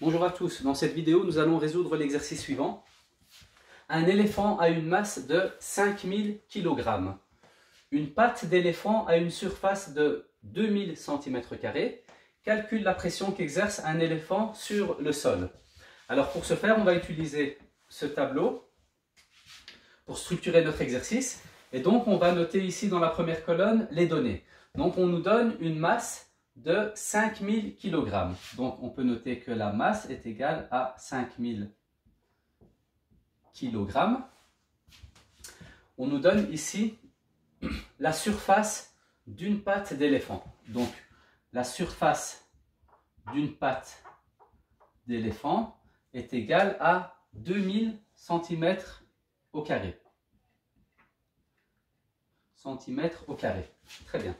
Bonjour à tous, dans cette vidéo nous allons résoudre l'exercice suivant. Un éléphant a une masse de 5000 kg. Une patte d'éléphant a une surface de 2000 cm². Calcule la pression qu'exerce un éléphant sur le sol. Alors pour ce faire, on va utiliser ce tableau pour structurer notre exercice. Et donc on va noter ici dans la première colonne les données. Donc on nous donne une masse de 5000 kg. Donc on peut noter que la masse est égale à 5000 kg. On nous donne ici la surface d'une patte d'éléphant. Donc la surface d'une patte d'éléphant est égale à 2000 cm². Très bien.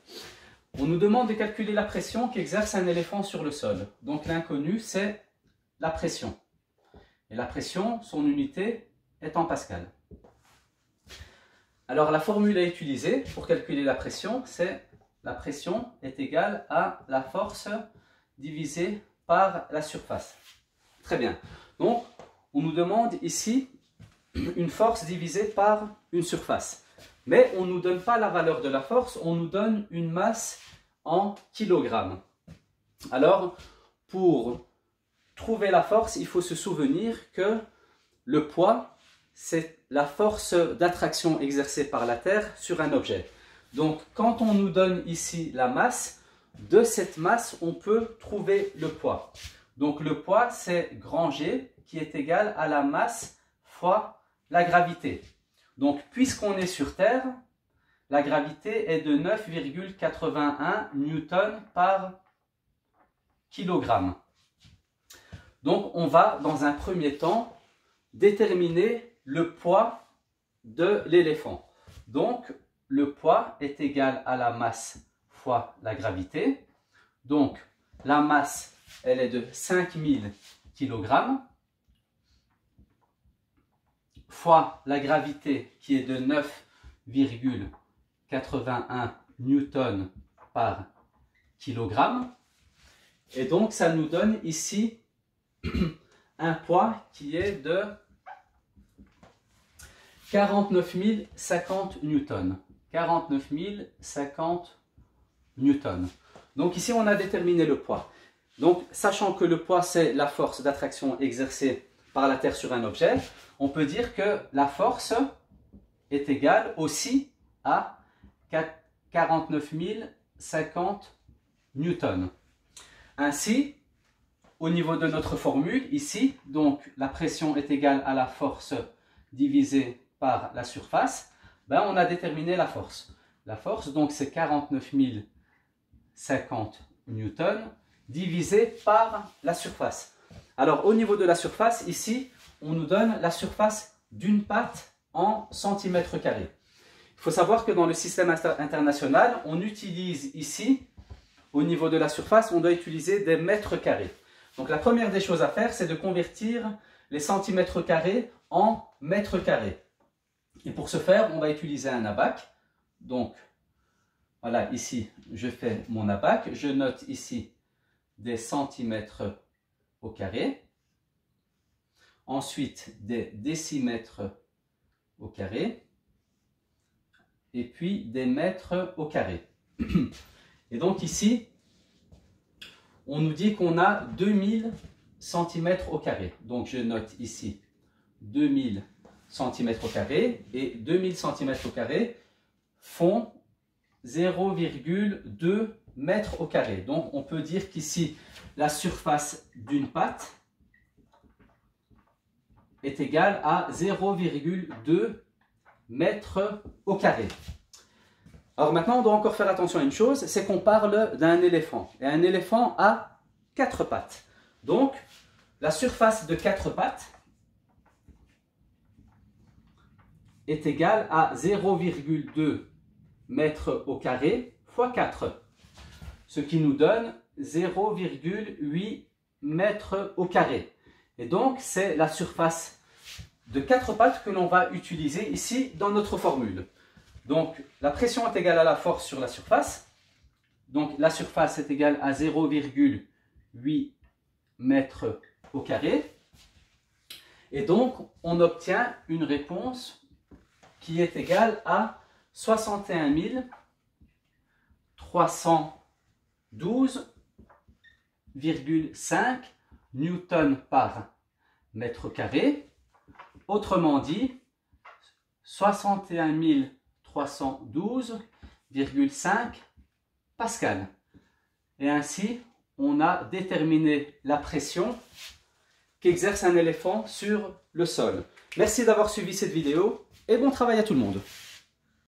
On nous demande de calculer la pression qu'exerce un éléphant sur le sol. Donc l'inconnu, c'est la pression. Et la pression, son unité est en pascal. Alors la formule à utiliser pour calculer la pression, c'est la pression est égale à la force divisée par la surface. Très bien. Donc on nous demande ici une force divisée par une surface. Mais on ne nous donne pas la valeur de la force, on nous donne une masse en kilogrammes. Alors, pour trouver la force, il faut se souvenir que le poids, c'est la force d'attraction exercée par la Terre sur un objet. Donc, quand on nous donne ici la masse, de cette masse, on peut trouver le poids. Donc, le poids, c'est grand G qui est égal à la masse fois la gravité. Donc, puisqu'on est sur Terre, la gravité est de 9,81 newtons par kilogramme. Donc, on va, dans un premier temps, déterminer le poids de l'éléphant. Donc, le poids est égal à la masse fois la gravité. Donc, la masse, elle est de 5000 kg. Fois la gravité qui est de 9,81 newtons par kilogramme. Et donc ça nous donne ici un poids qui est de 49 050 newtons. 49 050 newtons. Donc ici on a déterminé le poids. Donc sachant que le poids c'est la force d'attraction exercée par la Terre sur un objet, on peut dire que la force est égale aussi à 49 050 newtons. Ainsi, au niveau de notre formule, ici, donc la pression est égale à la force divisée par la surface, on a déterminé la force. La force, donc, c'est 49 050 newtons divisé par la surface. Alors, au niveau de la surface, ici, on nous donne la surface d'une patte en centimètres carrés. Il faut savoir que dans le système international, on utilise ici, au niveau de la surface, on doit utiliser des mètres carrés. Donc, la première des choses à faire, c'est de convertir les centimètres carrés en mètres carrés. Et pour ce faire, on va utiliser un abac. Donc, voilà, ici, je fais mon abac. Je note ici des centimètres au carré. Ensuite, des décimètres au carré. Et puis, des mètres au carré. Et donc ici, on nous dit qu'on a 2000 cm au carré. Donc, je note ici 2000 cm au carré. Et 2000 cm au carré font 0,2 mètres au carré. Donc, on peut dire qu'ici, la surface d'une patte est égale à 0,2 mètres au carré. Alors maintenant, on doit encore faire attention à une chose, c'est qu'on parle d'un éléphant. Et un éléphant a 4 pattes. Donc, la surface de 4 pattes est égale à 0,2 mètres au carré fois 4. Ce qui nous donne 0,8 mètres au carré. Et donc, c'est la surface de 4 pattes que l'on va utiliser ici dans notre formule. Donc, la pression est égale à la force sur la surface. Donc, la surface est égale à 0,8 mètres au carré. Et donc, on obtient une réponse qui est égale à 61 312,5 newtons par mètre carré. Autrement dit, 61 312,5 pascal. Et ainsi, on a déterminé la pression qu'exerce un éléphant sur le sol. Merci d'avoir suivi cette vidéo et bon travail à tout le monde.